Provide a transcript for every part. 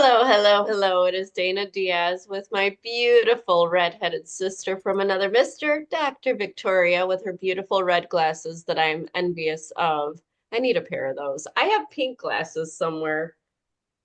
Hello, hello, hello. It is Dana Diaz with my beautiful redheaded sister from another Mr. Dr. Victoria with her beautiful red glasses that I'm envious of. I need a pair of those. I have pink glasses somewhere.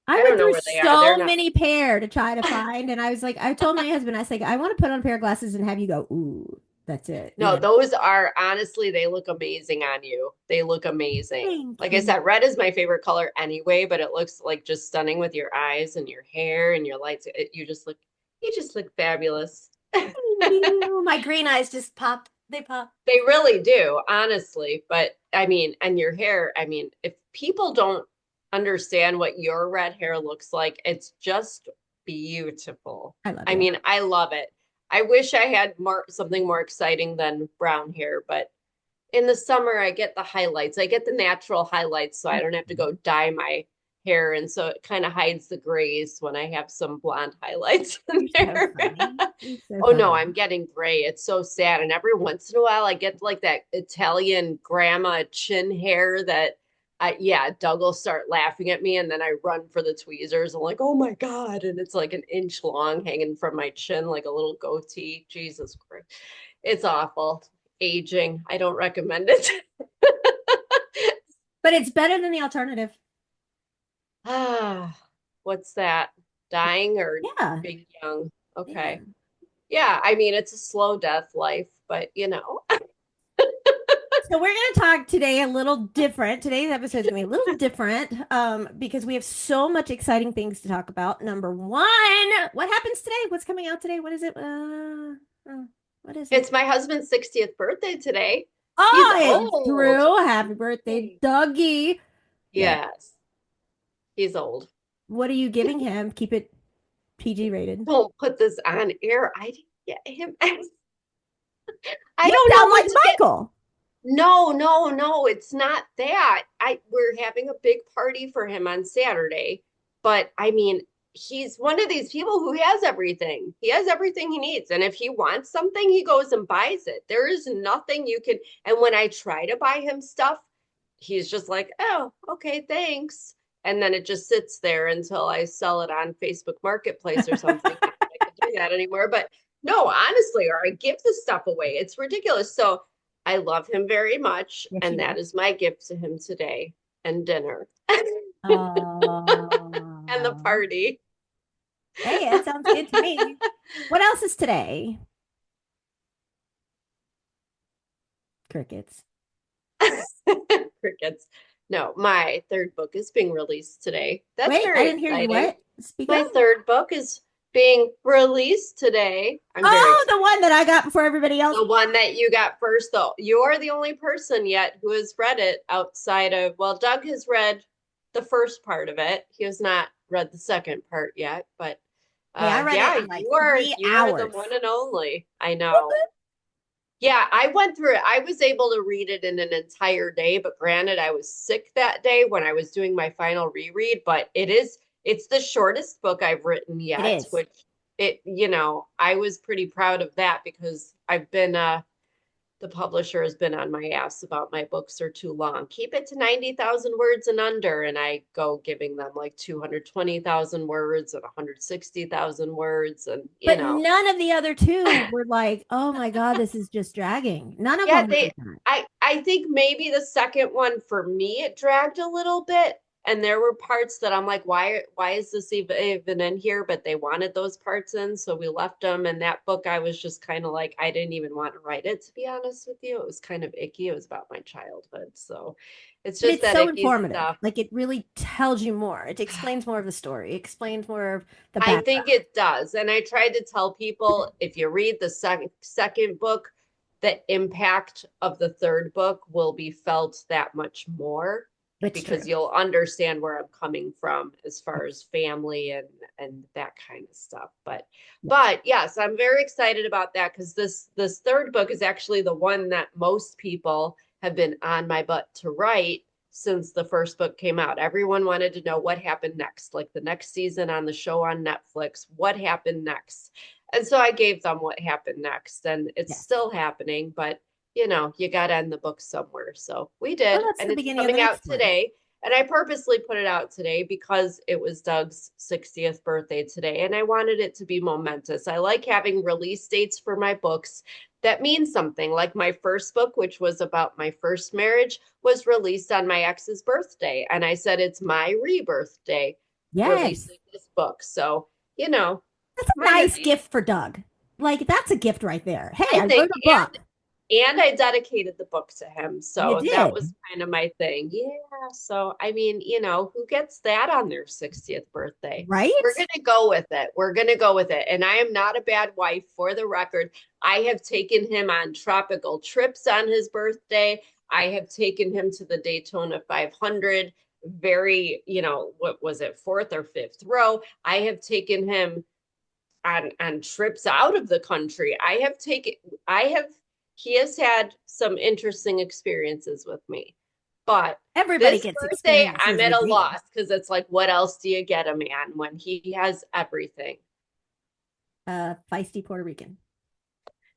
I I went don't know through where they are. They're so not. many pair to try to find, and I was like, I told my husband, I was like, I want to put on a pair of glasses and have you go, ooh, that's it, No, those are honestly, they look amazing on you. They look amazing. Thank Like I you. said, red is my favorite color anyway, but it looks like just stunning with your eyes and your hair and your lights. You just look fabulous. Thank you. My green eyes just pop. They pop. They really do, honestly. But I mean, and your hair, I mean, if people don't understand what your red hair looks like, it's just beautiful. I love I you. mean, I love it. I wish I had more something more exciting than brown hair, but in the summer I get the highlights. I get the natural highlights so I don't have to go dye my hair and so it kind of hides the grays when I have some blonde highlights in You're so there. funny. You're so Oh no, funny. I'm getting gray. It's so sad. And every once in a while I get like that Italian grandma chin hair that yeah, Doug will start laughing at me and then I run for the tweezers. I'm like, oh my God. And it's like an inch long hanging from my chin like a little goatee. Jesus Christ. It's awful. Aging. I don't recommend it. But it's better than the alternative. Ah, what's that? Dying or Yeah. being young? Yeah. Okay. Yeah, I mean, it's a slow death life, but you know. So we're going to talk today a little different. Today's episode is going to be a little different because we have so much exciting things to talk about. Number one, what happens today? What's coming out today? What is it? What is it? It's my husband's 60th birthday today. He's Oh, it's old. Drew. Happy birthday, Dougie. Yeah. Yes, he's old. What are you giving him? Keep it PG rated. Don't put this on air. I didn't get him. I You don't know sound like what to get. Michael. No, no, no, it's not that. We're having a big party for him on Saturday, but I mean, he's one of these people who has everything. He has everything he needs, and if he wants something, he goes and buys it. There is nothing you can. And when I try to buy him stuff, he's just like, "Oh, okay, thanks." And then it just sits there until I sell it on Facebook Marketplace or something. I can do that anymore, but no, honestly, or I give the stuff away. It's ridiculous. So I love him very much, Yes, you and do. that is my gift to him today and dinner and the Oh, party. hey, it sounds good to me. What else is today? Crickets. Crickets. No, my third book is being released today. That's Wait, I very didn't hear you. exciting. What? Speak My up. third book is being released today. I'm very Oh, excited. the one that I got before everybody else. The one that you got first, though. You're the only person yet who has read it outside of, well, Doug has read the first part of it. He has not read the second part yet, but Hey, I read it yeah, in like you are the 3 hours. one and only. I know. Whoop, Yeah, I went through it. I was able to read it in an entire day, but granted, I was sick that day when I was doing my final reread, but it's the shortest book I've written it yet, is. which I was pretty proud of that because I've been the publisher has been on my ass about my books are too long. Keep it to 90,000 words and under. And I go giving them like 220,000 words and 160,000 words. And, But none of the other two were like, oh my God, this is just dragging. None of yeah, them were like that. I think maybe the second one for me it dragged a little bit, and there were parts that I'm like, why is this even in here? But they wanted those parts in, so we left them. And that book, I was just kind of like, I didn't even want to write it, to be honest with you. It was kind of icky. It was about my childhood, so it's But just it's that so icky informative. stuff. Like it really tells you more. It explains more of the story, it explains more of the I think background. it does. And I tried to tell people if you read the second book, the impact of the third book will be felt that much more It's because true. you'll understand where I'm coming from as far as family and that kind of stuff. Yes. But yes, I'm very excited about that because this third book is actually the one that most people have been on my butt to write since the first book came out. Everyone wanted to know what happened next, like the next season on the show on Netflix, what happened next. And so I gave them what happened next, and it's Yes. still happening, but you got to end the book somewhere. So we Well, did, that's and the it's beginning of the coming out next one. today. And I purposely put it out today because it was Doug's 60th birthday today, and I wanted it to be momentous. I like having release dates for my books that mean something. Like my first book, which was about my first marriage, was released on my ex's birthday. And I said, it's my rebirth day Yes. releasing this book. So, you know, That's a minor nice date, gift for Doug. Like, that's a gift right there. Hey, I I think. wrote a book. And I dedicated the book to him. You So that was did, kind of my thing. Yeah. So, I mean, who gets that on their 60th birthday? We're right? going to go with it. We're going to go with it. And I am not a bad wife, for the record. I have taken him on tropical trips on his birthday. I have taken him to the Daytona 500, very, what was it, fourth or fifth row. I have taken him on trips out of the country. I have he has had some interesting experiences with me. But Everybody this gets birthday, I'm experiences at with a you. loss because it's like, what else do you get a man when he has everything? Feisty Puerto Rican.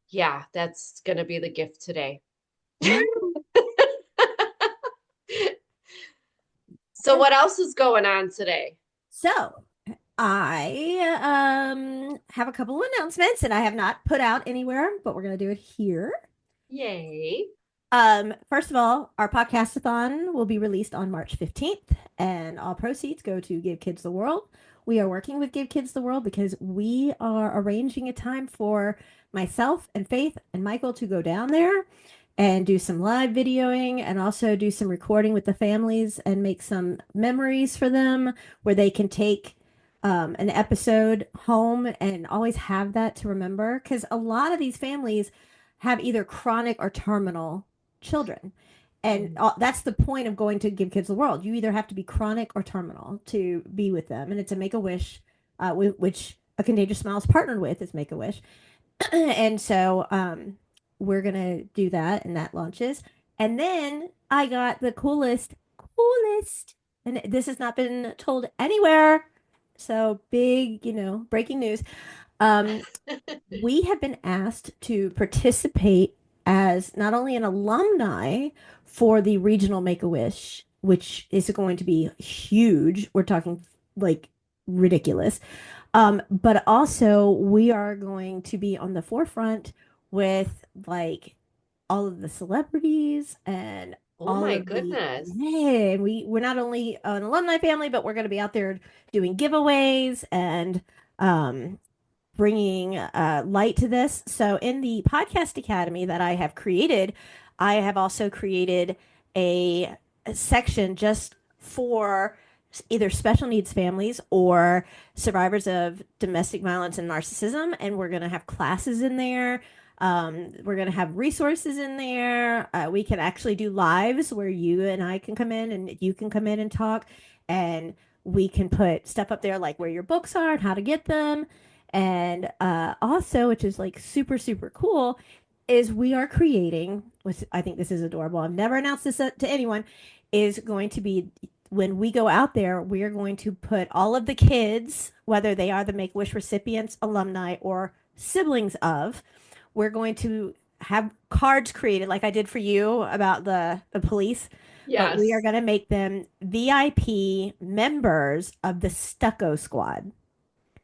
Yeah, that's gonna be the gift today. Mm. So what else is going on today? So I have a couple of announcements that I have not put out anywhere, but we're gonna do it here. Yay. First of all, our podcast-a-thon will be released on March 15th, and all proceeds go to Give Kids the World. We are working with Give Kids the World because we are arranging a time for myself and Faith and Michael to go down there and do some live videoing and also do some recording with the families and make some memories for them where they can take an episode home and always have that to remember. Because a lot of these families have either chronic or terminal children. And Mm. that's the point of going to Give Kids the World. You either have to be chronic or terminal to be with them. And it's a Make a Wish, which a Contagious Smiles partnered with is Make a Wish. And so we're going to do that, and that launches. And then I got the coolest, and this has not been told anywhere. So big, breaking news. Um, we have been asked to participate as not only an alumni for the regional Make-A-Wish, which is going to be huge. We're talking like ridiculous. But also we are going to be on the forefront with like all of the celebrities and Oh all my of the goodness. yeah, we're not only an alumni family, but we're going to be out there doing giveaways and bringing light to this. So, in the Podcast Academy that I have created, I have also created a section just for either special needs families or survivors of domestic violence and narcissism. And we're going to have classes in there. We're going to have resources in there. We can actually do lives where you and I can come in and you can come in and talk. And we can put stuff up there like where your books are and how to get them. And also, which is like super, super cool, is we are creating, which I think this is adorable. I've never announced this to anyone, is going to be when we go out there, we are going to put all of the kids, whether they are the Make Wish recipients, alumni, or siblings of, we're going to have cards created like I did for you about the police, but we are Yes. going to make them VIP members of the Stucco Squad.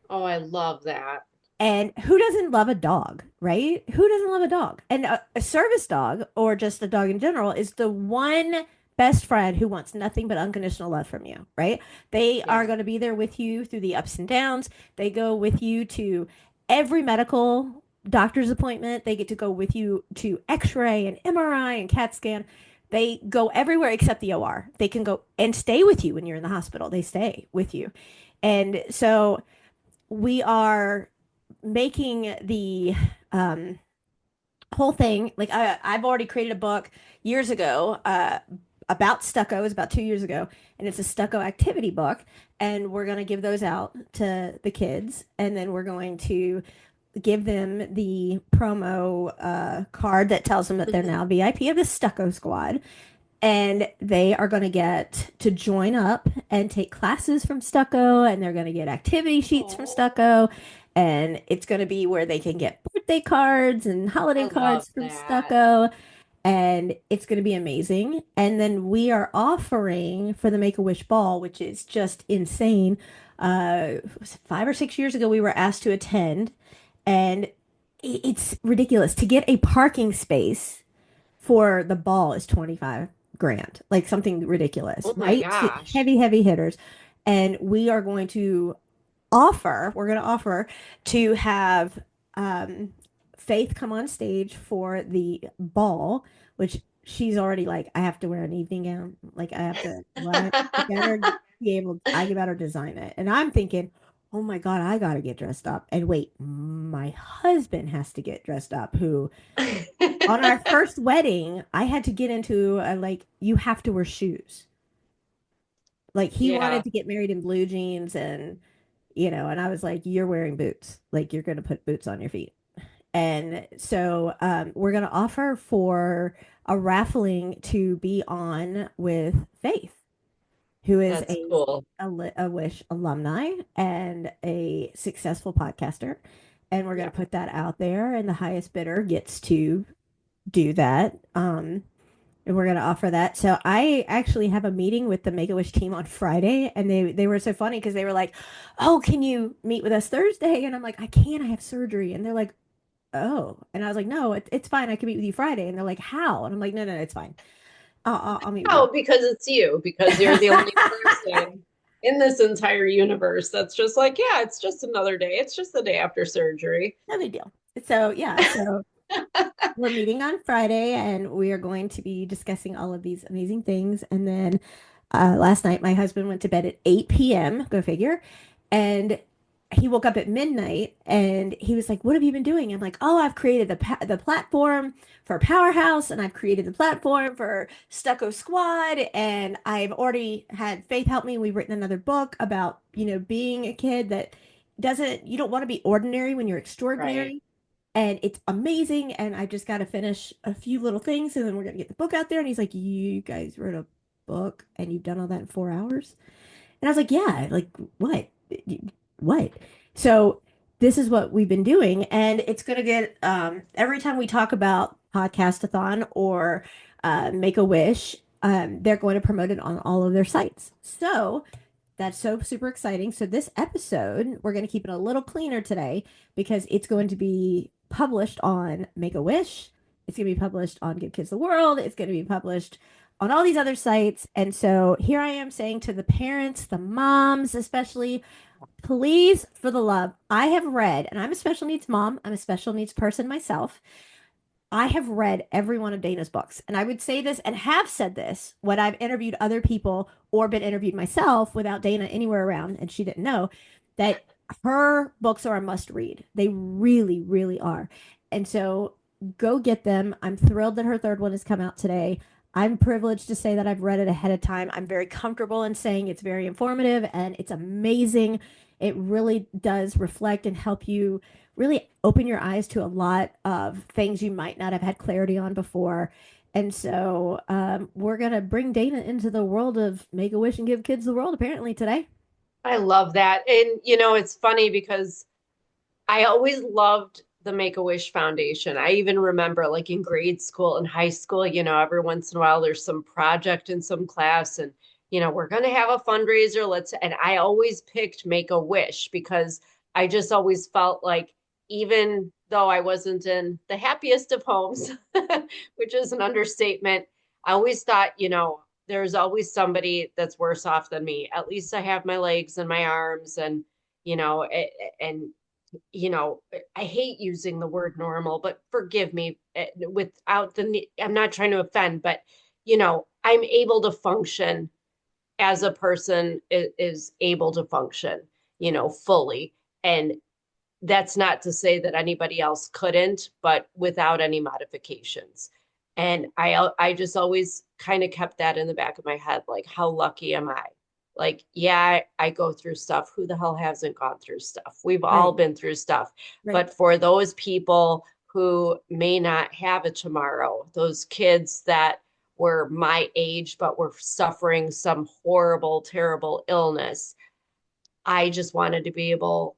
Oh, I love that. And who doesn't love a dog, right? Who doesn't love a dog? And a service dog or just a dog in general is the one best friend who wants nothing but unconditional love from you, right? They are Yeah. going to be there with you through the ups and downs. They go with you to every medical doctor's appointment. They get to go with you to x-ray and MRI and CAT scan. They go everywhere except the OR. They can go and stay with you when you're in the hospital. They stay with you. And so we are making the um, whole thing like I've already created a book years ago about stucco. It was about 2 years ago, and it's a stucco activity book. And we're going to give those out to the kids, and then we're going to give them the promo card that tells them that they're now VIP of the Stucco Squad, and they are going to get to join up and take classes from Stucco, and they're going to get activity sheets from Oh, Stucco, and it's going to be where they can get birthday cards and I holiday love cards from that. Stucco. and it's going to be amazing. And then we are offering for the Make-A-Wish Ball, which is just insane. Was it 5 or 6 years ago, we were asked to attend, and it's ridiculous. To get a parking space for the ball is 25 grand, like something ridiculous, Oh my right? gosh. Heavy, heavy hitters. And we're going to offer to have um, Faith come on stage for the ball, which she's already like, I have to wear an evening gown. Like, I have to, what? I better be able, I better design it. And I'm thinking, oh my God, I got to get dressed up. And wait, my husband has to get dressed up, who on our first wedding, I had to get into a, like, you have to wear shoes. Like, he Yeah, wanted to get married in blue jeans, and I was like, you're wearing boots. Like, you're going to put boots on your feet. And so we're going to offer for a raffling to be on with Faith, who is that's cool. a Wish alumni and a successful podcaster. And we're going Yeah, to put that out there, and the highest bidder gets to do that. And we're going to offer that. So I actually have a meeting with the Make-A-Wish team on Friday, and they were so funny because they were like, "Oh, can you meet with us Thursday?" And I'm like, "I can't. I have surgery." And they're like, "Oh," and I was like, "No, it's fine. I can meet with you Friday." And they're like, "How?" And I'm like, "No, no, no, it's fine. I'll meet with you." oh, because it's you, because you're the only person in this entire universe that's just like, yeah, it's just another day. It's just the day after surgery. No big deal. So yeah, so we're meeting on Friday, and we are going to be discussing all of these amazing things. And then last night, my husband went to bed at 8 p.m., go figure. And he woke up at midnight and he was like, "What have you been doing?" I'm like, "Oh, I've created the platform for Powerhouse, and I've created the platform for Stucco Squad. And I've already had Faith help me. We've written another book about, being a kid that you don't want to be ordinary when you're Right. extraordinary, and it's amazing. And I just got to finish a few little things, and then we're gonna get the book out there." And he's like, "You guys wrote a book and you've done all that in 4 hours?" And I was like, "Yeah, like what? What?" So this is what we've been doing, and it's gonna get every time we talk about Podcast-a-thon or Make a Wish, they're going to promote it on all of their sites. So that's so super exciting. So this episode, we're going to keep it a little cleaner today because it's going to be published on Make a Wish. It's going to be published on Give Kids the World. It's going to be published on all these other sites. And so here I am saying to the parents, the moms especially, please, for the love, I have read, and I'm a special needs mom. I'm a special needs person myself. I have read every one of Dana's books. And I would say this and have said this when I've interviewed other people or been interviewed myself without Dana anywhere around, and she didn't know that her books are a must read. They really, really are. And so go get them. I'm thrilled that her third one has come out today. I'm privileged to say that I've read it ahead of time. I'm very comfortable in saying it's very informative and it's amazing. It really does reflect and help you really open your eyes to a lot of things you might not have had clarity on before. And so we're going to bring Dana into the world of Make a Wish and Give Kids the World apparently today. I love that. And, it's funny because I always loved the Make-A-Wish Foundation. I even remember like in grade school and high school, every once in a while there's some project in some class and we're going to have a fundraiser. And I always picked Make-A-Wish because I just always felt like even though I wasn't in the happiest of homes, which is an understatement, I always thought, there's always somebody that's worse off than me. At least I have my legs and my arms and and I hate using the word normal, but forgive me without I'm not trying to offend, but I'm able to function as a person is able to function, fully. And that's not to say that anybody else couldn't, but without any modifications. And I just always kind of kept that in the back of my head, like how lucky am I? Like, yeah, I go through stuff. Who the hell hasn't gone through stuff? We've all Right, been through stuff. right, But for those people who may not have a tomorrow, those kids that were my age but were suffering some horrible, terrible illness, I just wanted to be able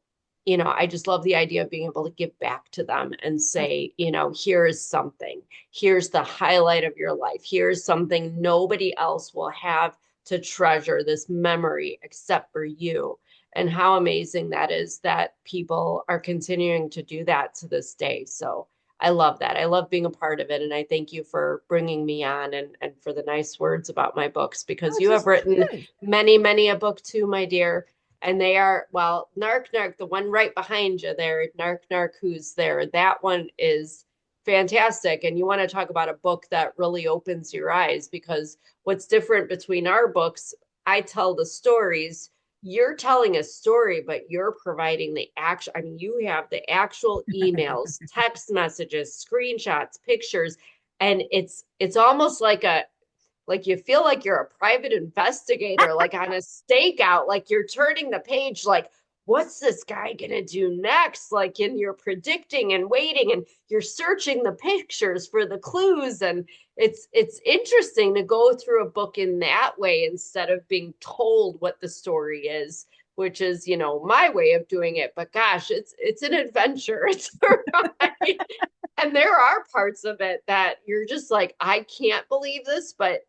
I just love the idea of being able to give back to them and say, here is something. Here's the highlight of your life. Here's something nobody else will have to treasure this memory except for you. And how amazing that is that people are continuing to do that to this day. So I love that. I love being a part of it. And I thank you for bringing me on and for the nice words about my books, Oh, because it's you have just written good. many, many a book too, my dear. And they are, well, Narc Narc, the one right behind you there, Narc Narc, who's there, that one is fantastic. And you want to talk about a book that really opens your eyes, because what's different between our books, I tell the stories, you're telling a story, but you're providing the actual, I mean, you have the actual emails, text messages, screenshots, pictures, and it's almost like you feel like you're a private investigator, like on a stakeout, like you're turning the page, like, what's this guy gonna do next? Like, and you're predicting and waiting, and you're searching the pictures for the clues. And it's interesting to go through a book in that way instead of being told what the story is, which is, my way of doing it. But gosh, it's an adventure. It's right. And there are parts of it that you're just like, I can't believe this, but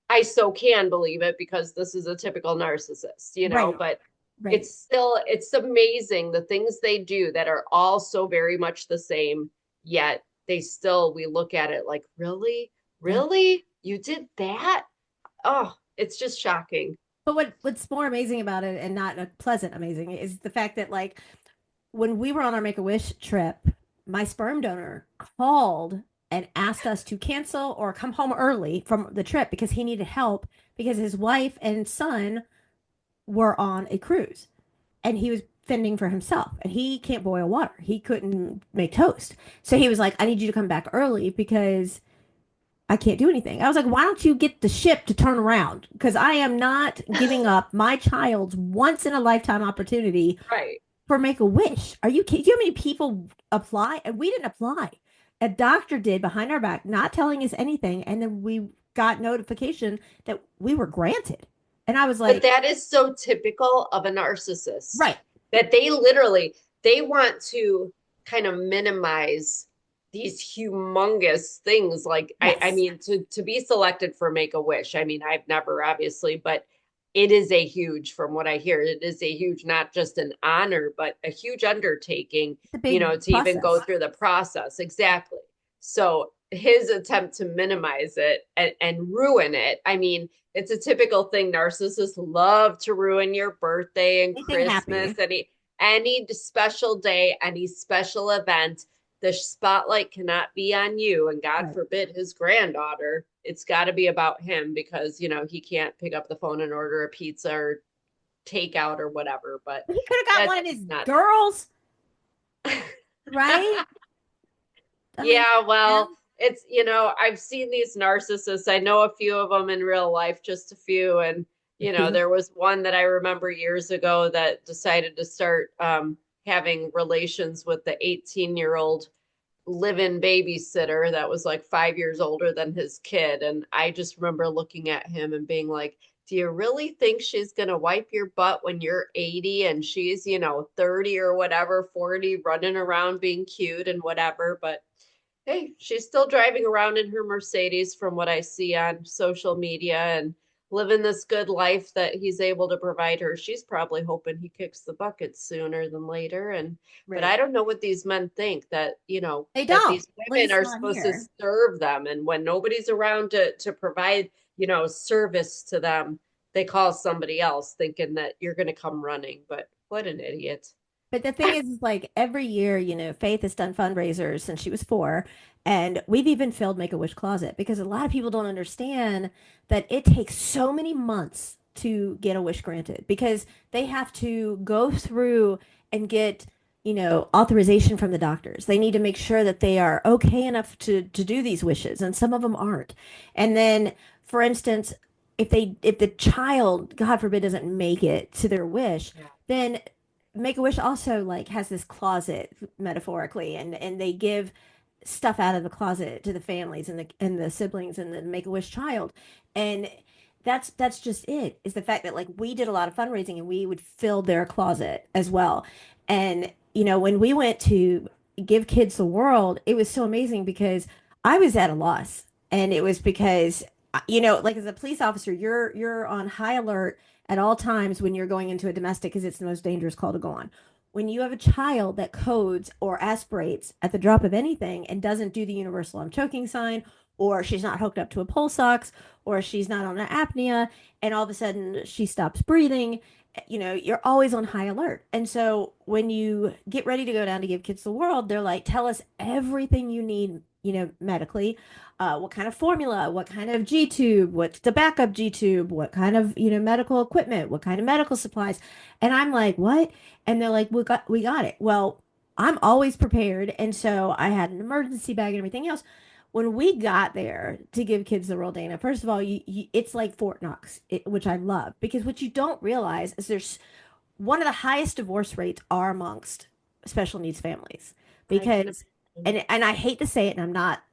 I so can believe it because this is a typical narcissist, Right, but right. it's amazing the things they do that are all so very much the same, yet we look at it like, really? Yeah. Really? You did that? Oh, it's just shocking. But what's more amazing about it, and not a pleasant amazing, is the fact that like when we were on our Make-A-Wish trip, my sperm donor called and asked us to cancel or come home early from the trip because he needed help because his wife and son were on a cruise and he was fending for himself and he can't boil water. He couldn't make toast. So he was like, I need you to come back early because I can't do anything. I was like, why don't you get the ship to turn around? Because I am not giving up my child's once in a lifetime opportunity Right. for Make-A-Wish. Are you kidding? Do you know how many people apply? And we didn't apply. A doctor did behind our back, not telling us anything. And then we got notification that we were granted. And I was But like, that is so typical of a narcissist right. that they want to kind of minimize these humongous things. Like, I Yes. mean, to be selected for Make-A-Wish, I mean, I've never obviously, but it is a huge, from what I hear, it is a huge, not just an honor, but a huge undertaking, It's a big to even go process. through the process. Exactly. So his attempt to minimize it and ruin it, I mean, it's a typical thing. Narcissists love to ruin your birthday and Anything Christmas, happy. any special day, any special event. The spotlight cannot be on you, and God Right. forbid his granddaughter. It's got to be about him because he can't pick up the phone and order a pizza or takeout or whatever. But He could have got that's one of his not. girls, right? I mean, Yeah, yeah. well, it's, I've seen these narcissists. I know a few of them in real life, just a few. And, A few. there was one that I remember years ago that decided to start having relations with the 18-year-old live-in babysitter that was like 5 years older than his kid. And I just remember looking at him and being like, do you really think she's going to wipe your butt when you're 80 and she's, 30 or whatever, 40, running around being cute and whatever? But hey, she's still driving around in her Mercedes from what I see on social media and living this good life that he's able to provide her. She's probably hoping he kicks the bucket sooner than later. But Right. I don't know what these men think that, They that don't, these at women least are not supposed to here. serve them. And when nobody's around to provide, service to them, they call somebody else thinking that you're going to come running. But what an idiot. But the thing is like every year, Faith has done fundraisers since she was 4, and we've even filled Make-A-Wish closet because a lot of people don't understand that it takes so many months to get a wish granted because they have to go through and get, authorization from the doctors. They need to make sure that they are okay enough to do these wishes, and some of them aren't. And then, for instance, if the child, God forbid, doesn't make it to their wish, Yeah. then Make-A-Wish also like has this closet metaphorically, and they give stuff out of the closet to the families and the siblings and the Make-A-Wish child. And that's just it, is the fact that like we did a lot of fundraising and we would fill their closet as well. And when we went to give kids the world, it was so amazing because I was at a loss. And it was because, like as a police officer, you're on high alert at all times when you're going into a domestic because it's the most dangerous call to go on. When you have a child that codes or aspirates at the drop of anything and doesn't do the universal I'm choking sign, or she's not hooked up to a pulse ox, or she's not on an apnea, and all of a sudden she stops breathing, you're always on high alert. And so when you get ready to go down to give kids the world, they're like, tell us everything you need, medically. What kind of formula, what kind of G tube, what's the backup G tube, what kind of, medical equipment, what kind of medical supplies. And I'm like, what? And they're like, we got it. Well, I'm always prepared. And so I had an emergency bag and everything else. When we got there to give kids the world, Dana, first of all, it's like Fort Knox, which I love because what you don't realize is there's one of the highest divorce rates are amongst special needs families I can because, imagine. and I hate to say it, and I'm not,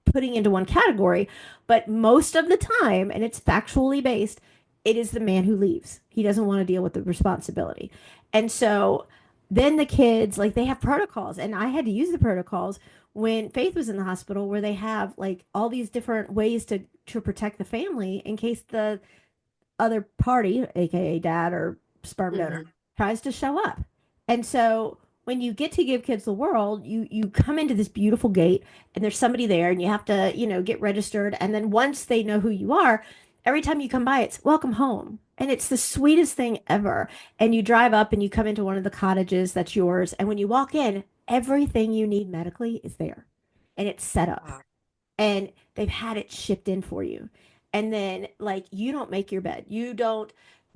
putting into one category, but most of the time, and it's factually based, it is the man who leaves. He doesn't want to deal with the responsibility. And so then the kids, like they have protocols, and I had to use the protocols when Faith was in the hospital where they have like all these different ways to protect the family in case the other party, aka dad or sperm donor, Hmm. tries to show up. And so when you get to give kids the world, you come into this beautiful gate and there's somebody there and you have to, get registered. And then once they know who you are, every time you come by, it's welcome home. And it's the sweetest thing ever. And you drive up and you come into one of the cottages that's yours. And when you walk in, everything you need medically is there and it's set up Wow. and they've had it shipped in for you. And then like you don't make your bed. You don't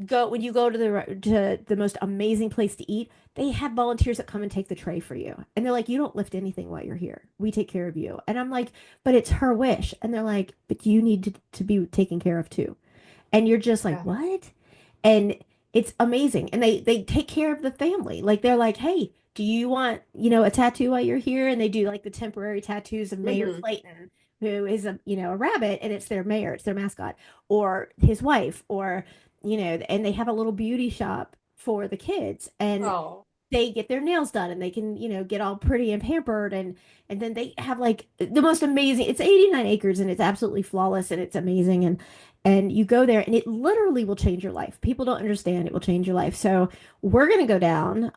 go when you go to the most amazing place to eat. They have volunteers that come and take the tray for you. And they're like, you don't lift anything while you're here. We take care of you. And I'm like, but it's her wish. And they're like, but you need to be taken care of too. And you're just like, Yeah. what? And it's amazing. And they take care of the family. Like they're like, hey, do you want, a tattoo while you're here? And they do like the temporary tattoos of Mayor Hmm. Clayton, who is a rabbit, and it's their mayor, it's their mascot, or his wife, or and they have a little beauty shop for the kids. And Oh, they get their nails done and they can, get all pretty and pampered and then they have like the most amazing, it's 89 acres and it's absolutely flawless and it's amazing and you go there and it literally will change your life. People don't understand it will change your life. So we're going to go down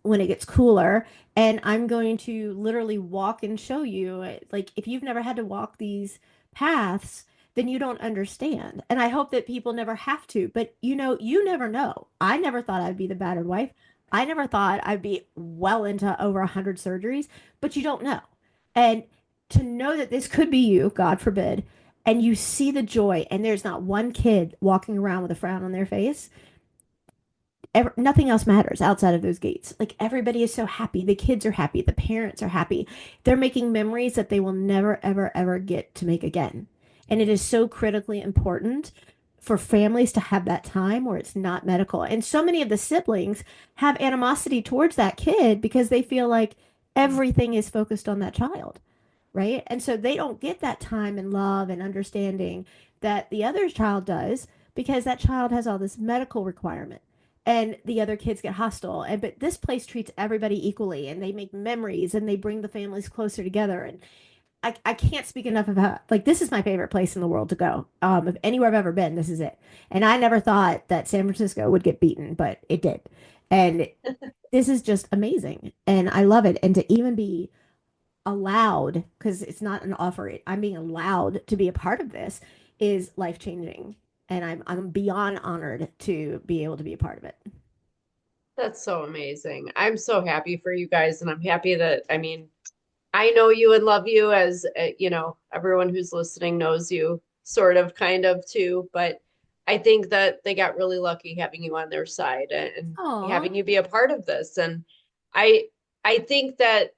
when it gets cooler and I'm going to literally walk and show you like if you've never had to walk these paths then you don't understand. And I hope that people never have to. But you never know. I never thought I'd be the battered wife. I never thought I'd be well into over 100 surgeries, but you don't know. And to know that this could be you, God forbid, and you see the joy, and there's not one kid walking around with a frown on their face, nothing else matters outside of those gates. Like everybody is so happy. The kids are happy. The parents are happy. They're making memories that they will never, ever, ever get to make again. And it is so critically important for families to have that time where it's not medical. And so many of the siblings have animosity towards that kid because they feel like everything is focused on that child, right? And so they don't get that time and love and understanding that the other child does because that child has all this medical requirement and the other kids get hostile. And but this place treats everybody equally and they make memories and they bring the families closer together. And I can't speak enough about like this is my favorite place in the world to go. If anywhere I've ever been, this is it. And I never thought that San Francisco would get beaten, but it did. And this is just amazing. And I love it. And to even be allowed, because it's not an offer, I'm being allowed to be a part of this is life changing. And I'm beyond honored to be able to be a part of it. that's so amazing. I'm so happy for you guys, and I'm happy that, I mean, I know you and love you as everyone who's listening knows you sort of kind of too, but I think that they got really lucky having you on their side and Oh, having you be a part of this. And I I think that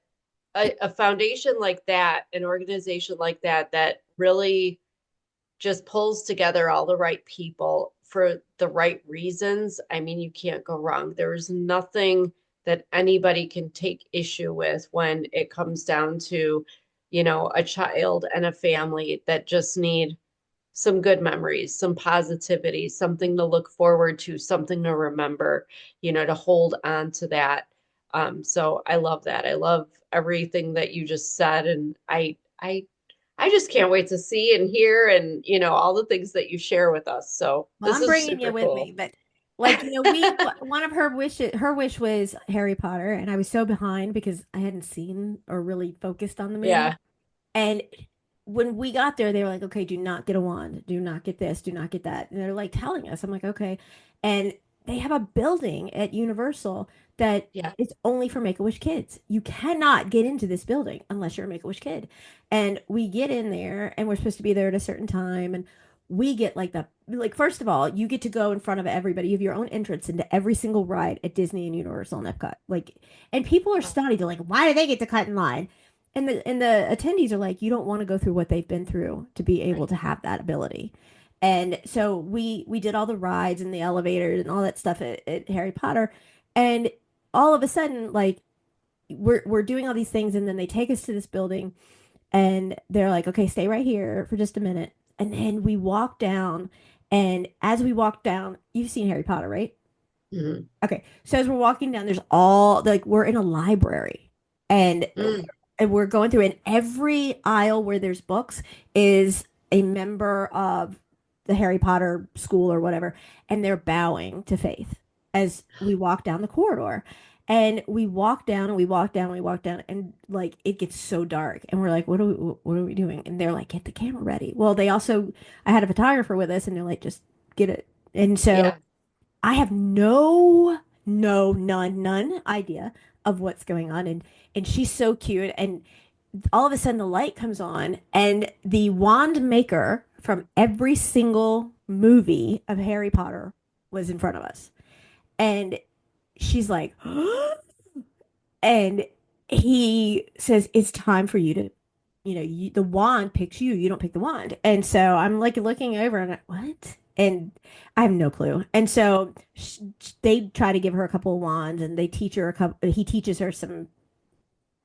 a foundation like that, an organization like that, that really just pulls together all the right people for the right reasons. I mean, you can't go wrong. There is nothing that anybody can take issue with when it comes down to, a child and a family that just need some good memories, some positivity, something to look forward to, something to remember, to hold on to that. So I love that. I love everything that you just said, and I just can't wait to see and hear and all the things that you share with us. So Well, this I'm is bringing you super with cool. me, but one of her wish was Harry Potter, and I was so behind because I hadn't seen or really focused on the movie. Yeah. And when we got there, they were like, okay, do not get a wand, do not get this, do not get that. And they're like telling us, I'm like, okay. And they have a building at Universal that Yeah. is only for Make-A-Wish kids. You cannot get into this building unless you're a Make-A-Wish kid. And we get in there and we're supposed to be there at a certain time. And we get like, first of all, you get to go in front of everybody. You have your own entrance into every single ride at Disney and Universal and Epcot. Like, and people are stunned. They're like, why do they get to cut in line? And the attendees are like, you don't want to go through what they've been through to be able Right. to have that ability. And so we did all the rides and the elevators and all that stuff at Harry Potter. And all of a sudden, like we're doing all these things, and then they take us to this building and they're like, okay, stay right here for just a minute. And then we walk down, and as we walk down, you've seen Harry Potter, right? Mhm. Okay. So as we're walking down, there's all like we're in a library and Mm. and we're going through, and every aisle where there's books is a member of the Harry Potter school or whatever, and they're bowing to Faith as we walk down the corridor. And we walk down and we walk down and we walk down, and like it gets so dark and we're like, what are we doing? And they're like, get the camera ready. Well, they also I had a photographer with us, and they're like, just get it. And so Yeah. I have none idea of what's going on. And she's so cute. And all of a sudden the light comes on, and the wand maker from every single movie of Harry Potter was in front of us. And she's like, and he says, it's time for you to, the wand picks you. You don't pick the wand. And so I'm like looking over and what? And I have no clue. And so they try to give her a couple of wands, and they teach her a couple, he teaches her some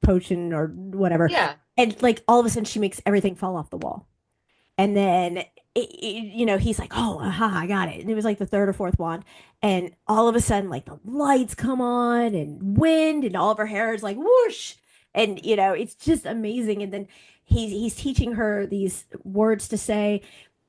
potion or whatever. Yeah. And like all of a sudden she makes everything fall off the wall. And then, he's like, oh, aha, I got it. And it was like the third or fourth wand. And all of a sudden, like the lights come on and wind, and all of her hair is like whoosh. And, it's just amazing. And then he's teaching her these words to say,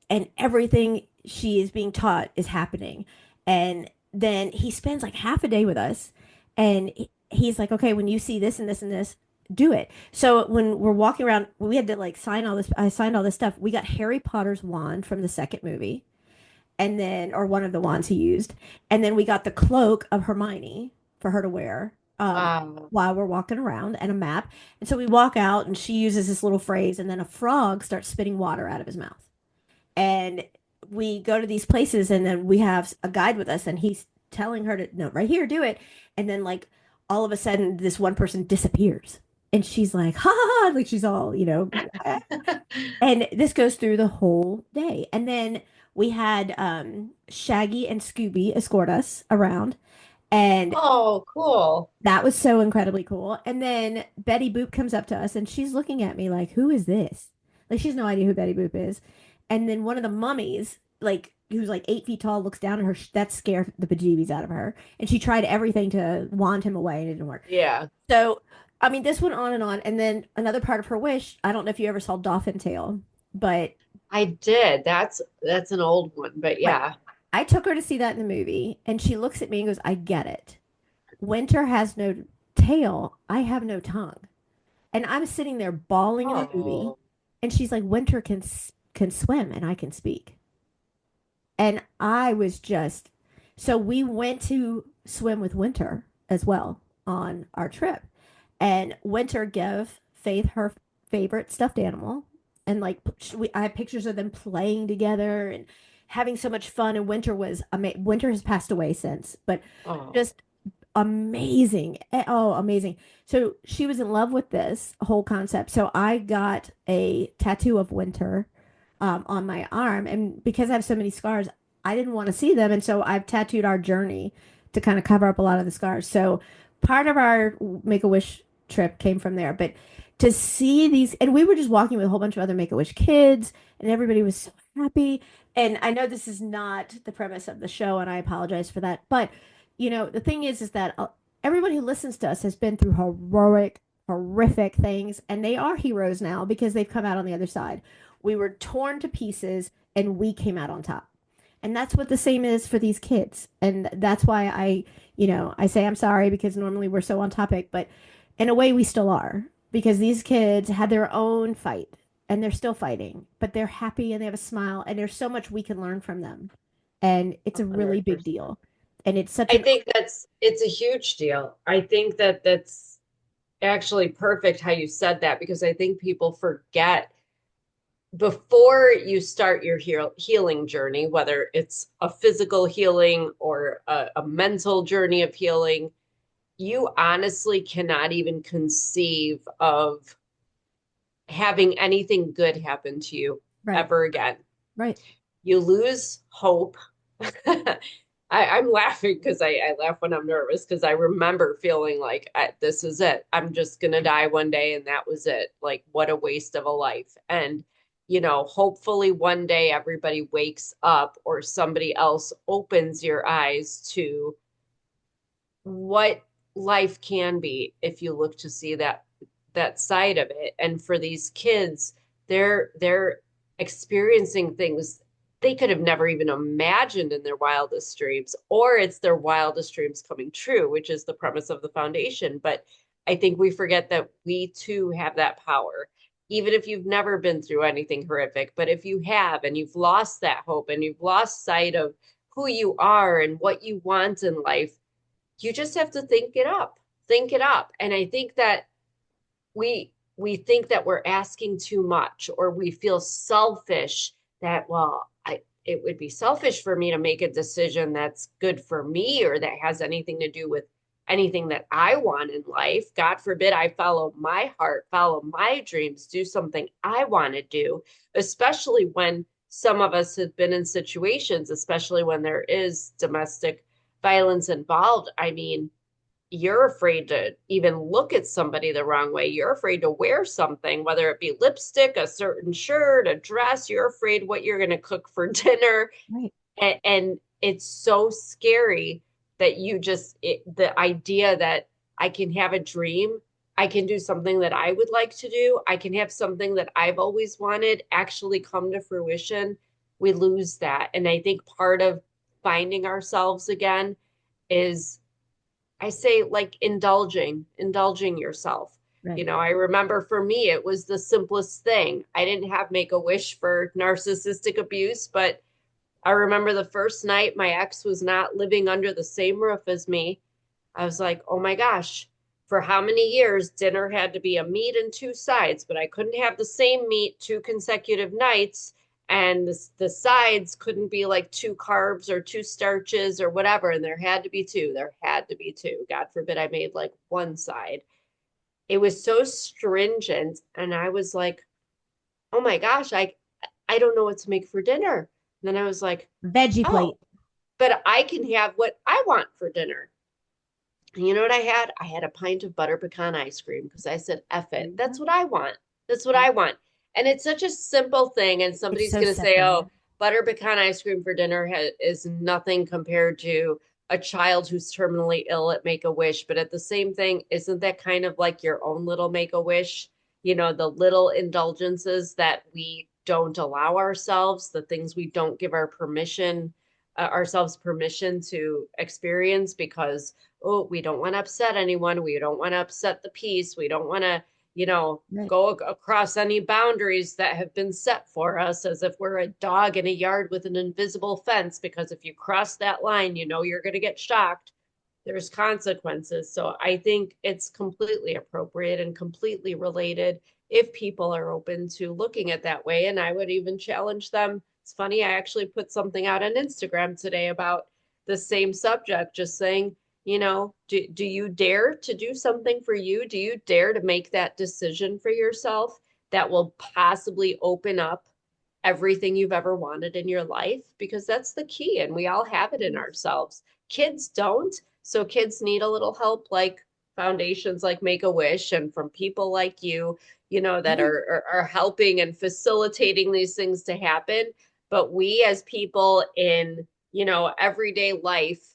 and everything she is being taught is happening. And then he spends like half a day with us, and he's like, okay, when you see this and this and this, do it. So when we're walking around, we had to like sign all this. I signed all this stuff. We got Harry Potter's wand from the second movie, and then, or one of the wands he used, and then we got the cloak of Hermione for her to wear Wow. while we're walking around, and a map. And so we walk out, and she uses this little phrase, and then a frog starts spitting water out of his mouth. And we go to these places, and then we have a guide with us, and he's telling her to, no, right here, do it. And then like all of a sudden this one person disappears, and she's like, ha ha ha, like she's all, and this goes through the whole day. And then we had Shaggy and Scooby escort us around, and Oh, cool. that was so incredibly cool. And then Betty Boop comes up to us, and she's looking at me like, who is this? Like, she's no idea who Betty Boop is. And then one of the mummies, like, who's like 8 feet tall, looks down at her. That scared the bejeebies out of her. And she tried everything to wand him away, and it didn't work. Yeah. So, I mean, this went on and on. And then another part of her wish, I don't know if you ever saw Dolphin Tale, but I did. That's an old one, but right. yeah. I took her to see that in the movie, and she looks at me and goes, I get it. Winter has no tail. I have no tongue. And I'm sitting there bawling in the movie, Oh. and she's like, Winter can swim and I can speak. And I was just, so we went to swim with Winter as well on our trip. And Winter gave Faith her favorite stuffed animal. And like, I have pictures of them playing together and having so much fun. And Winter has passed away since, but Oh. just amazing. Oh, amazing. So she was in love with this whole concept. So I got a tattoo of Winter on my arm. And because I have so many scars, I didn't want to see them. And so I've tattooed our journey to kind of cover up a lot of the scars. So part of our Make a Wish trip came from there. But to see these, and we were just walking with a whole bunch of other Make a Wish kids, and everybody was so happy. And I know this is not the premise of the show, and I apologize for that. But the thing is that everyone who listens to us has been through heroic, horrific things, and they are heroes now because they've come out on the other side. We were torn to pieces and we came out on top. And that's what the same is for these kids. And that's why I say I'm sorry because normally we're so on topic, but in a way we still are because these kids had their own fight and they're still fighting, but they're happy and they have a smile and there's so much we can learn from them. And it's a really big 100%. deal. And it's such I an think it's a huge deal. I think that's actually perfect how you said that because I think people forget before you start your healing journey, whether it's a physical healing or a mental journey of healing, you honestly cannot even conceive of having anything good happen to you right, ever again. right. You lose hope. I'm laughing because I laugh when I'm nervous because I remember feeling like this is it. I'm just gonna die one day and that was it. Like what a waste of a life. And hopefully one day everybody wakes up or somebody else opens your eyes to what life can be if you look to see that side of it. And for these kids, they're experiencing things they could have never even imagined in their wildest dreams, or it's their wildest dreams coming true, which is the premise of the foundation. But I think we forget that we too have that power, even if you've never been through anything horrific. But if you have and you've lost that hope and you've lost sight of who you are and what you want in life, you just have to think it up. And I think that we think that we're asking too much or we feel selfish that, well, it would be selfish for me to make a decision that's good for me or that has anything to do with anything that I want in life. God forbid I follow my heart, follow my dreams, do something I want to do, especially when some of us have been in situations, especially when there is domestic violence involved. I mean, you're afraid to even look at somebody the wrong way. You're afraid to wear something, whether it be lipstick, a certain shirt, a dress. You're afraid what you're going to cook for dinner. Right. And it's so scary that the idea that I can have a dream, I can do something that I would like to do, I can have something that I've always wanted actually come to fruition. We lose that. And I think part of finding ourselves again is I say like indulging yourself. Right. I remember for me, it was the simplest thing. I didn't have make a wish for narcissistic abuse, but I remember the first night my ex was not living under the same roof as me. I was like, oh my gosh, for how many years dinner had to be a meat and two sides, but I couldn't have the same meat two consecutive nights. And the sides couldn't be like two carbs or two starches or whatever. And there had to be two. There had to be two. God forbid I made like one side. It was so stringent. And I was like, oh my gosh, I don't know what to make for dinner. And then I was like, Veggie oh, plate. but I can have what I want for dinner. And you know what I had? I had a pint of butter pecan ice cream because I said, F There it. you That's go. what I want. That's what Yeah. I want. And it's such a simple thing. And It's somebody's so going to say, simple. oh, butter pecan ice cream for dinner is nothing compared to a child who's terminally ill at Make a Wish. But at the same thing, isn't that kind of like your own little Make a Wish? The little indulgences that we don't allow ourselves, the things we don't give ourselves permission to experience because oh, we don't want to upset anyone. We don't want to upset the peace. We don't want to, Right. go across any boundaries that have been set for us as if we're a dog in a yard with an invisible fence. Because if you cross that line, you're going to get shocked. There's consequences. So I think it's completely appropriate and completely related if people are open to looking at that way. And I would even challenge them. It's funny, I actually put something out on Instagram today about the same subject, just saying, do you dare to do something for you? Do you dare to make that decision for yourself that will possibly open up everything you've ever wanted in your life? Because that's the key, and we all have it in ourselves. Kids don't. So kids need a little help, like foundations like Make a Wish and from people like you, that Yeah. are helping and facilitating these things to happen. But we as people in, everyday life,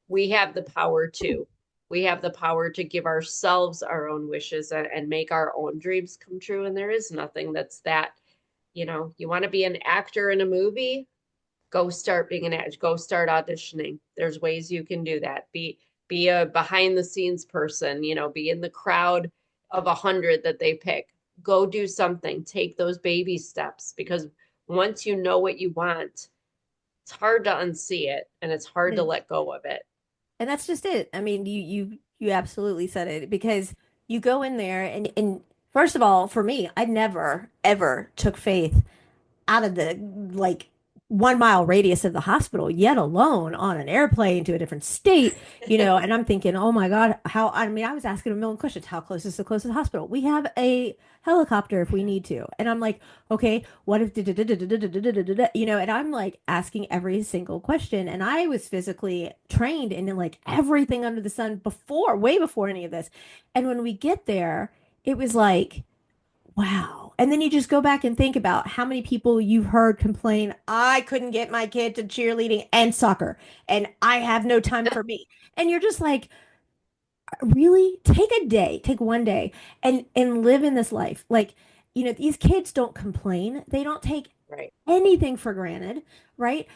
we have the power too. we have the power to give ourselves our own wishes and make our own dreams come true. And there is nothing that's that, you want to be an actor in a movie, go start being an actor, go start auditioning. There's ways you can do that. Be a behind the scenes person, be in the crowd of 100 that they pick. Go do something. Take those baby steps, because once you know what you want, it's hard to unsee it and it's hard to let go of it. And that's just it. I mean, you absolutely said it because you go in there and first of all, for me, I never ever took faith out of the like 1 mile radius of the hospital, yet alone on an airplane to a different state, and I'm thinking, oh my God, I mean, I was asking a million questions. How close is the closest hospital? We have a helicopter if we need to. And I'm like, okay, what if, and I'm like asking every single question. And I was physically trained in like everything under the sun before, way before any of this. And when we get there, it was like, wow. And then you just go back and think about how many people you've heard complain, I couldn't get my kid to cheerleading and soccer, and I have no time for me. And you're just like, really? Take a day, take 1 day and live in this life. Like, these kids don't complain. They don't take Right. anything for granted, right?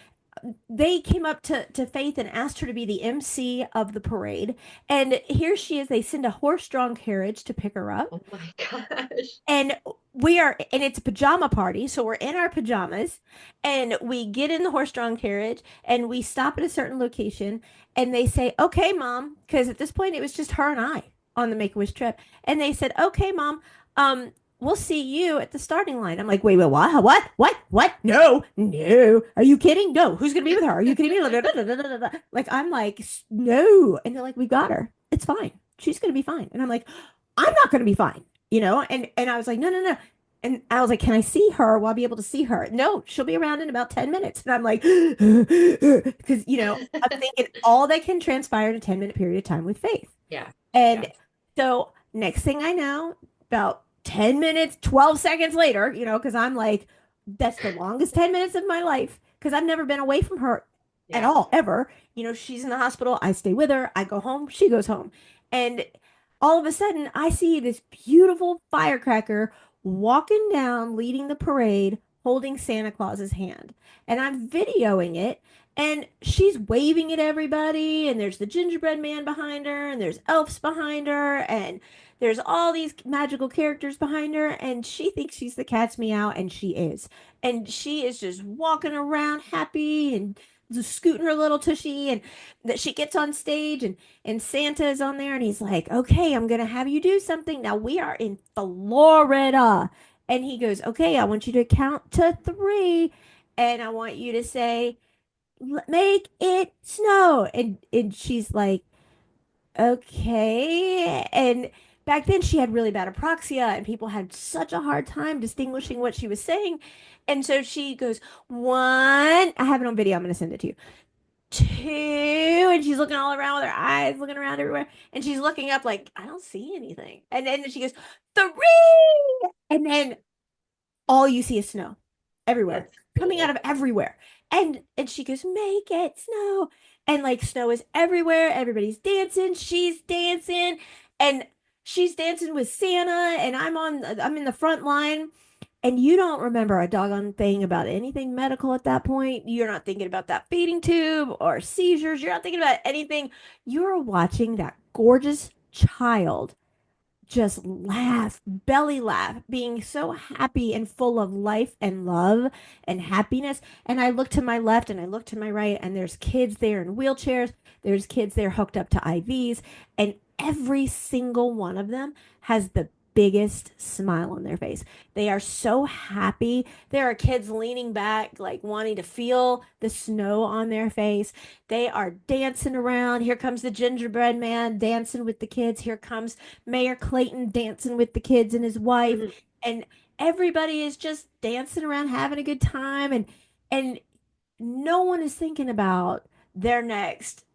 They came up to Faith and asked her to be the MC of the parade. And here she is. They send a horse-drawn carriage to pick her up. Oh my gosh. And and it's a pajama party. So we're in our pajamas and we get in the horse-drawn carriage and we stop at a certain location and they say, okay, mom, because at this point it was just her and I on the Make-A-Wish trip. And they said, okay, mom, we'll see you at the starting line. I'm like, wait, what? What? No, no. Are you kidding? No. Who's going to be with her? Are you kidding me? Like, I'm like, no. And they're like, we got her. It's fine. She's going to be fine. And I'm like, I'm not going to be fine, And I was like, no, no, no. And I was like, can I see her? Will I be able to see her? No, she'll be around in about 10 minutes. And I'm like, because, I'm thinking all that can transpire in a 10-minute period of time with Faith. Yeah. And Yeah. so next thing I know, about 10 minutes, 12 seconds later, because I'm like, that's the longest 10 minutes of my life because I've never been away from her at Yeah. all, ever. She's in the hospital. I stay with her. I go home. She goes home. And all of a sudden, I see this beautiful firecracker walking down, leading the parade, holding Santa Claus's hand. And I'm videoing it. And she's waving at everybody, and there's the gingerbread man behind her, and there's elves behind her, and there's all these magical characters behind her, and she thinks she's the cat's meow, and she is. And she is just walking around happy and just scooting her little tushy, and that she gets on stage, and Santa is on there, and he's like, okay, I'm gonna have you do something. Now we are in Florida. And he goes, okay, I want you to count to three, and I want you to say, make it snow. And she's like, okay. And back then she had really bad apraxia and people had such a hard time distinguishing what she was saying. And so she goes, one, I have it on video, I'm going to send it to you. Two, and she's looking all around with her eyes, looking around everywhere. And she's looking up like, I don't see anything. And then she goes, three. And then all you see is snow everywhere, That's coming out cool. of everywhere. And she goes, make it snow. And like snow is everywhere. Everybody's dancing. She's dancing. And she's dancing with Santa. And I'm in the front line. And you don't remember a doggone thing about anything medical at that point. You're not thinking about that feeding tube or seizures. You're not thinking about anything. You're watching that gorgeous child just laugh, belly laugh, being so happy and full of life and love and happiness. And I look to my left and I look to my right, and there's kids there in wheelchairs, there's kids there hooked up to IVs, and every single one of them has the biggest smile on their face. They are so happy. There are kids leaning back, like wanting to feel the snow on their face. They are dancing around. Here comes the gingerbread man dancing with the kids. Here comes Mayor Clayton dancing with the kids and his wife. Mhm. And everybody is just dancing around, having a good time. And no one is thinking about their next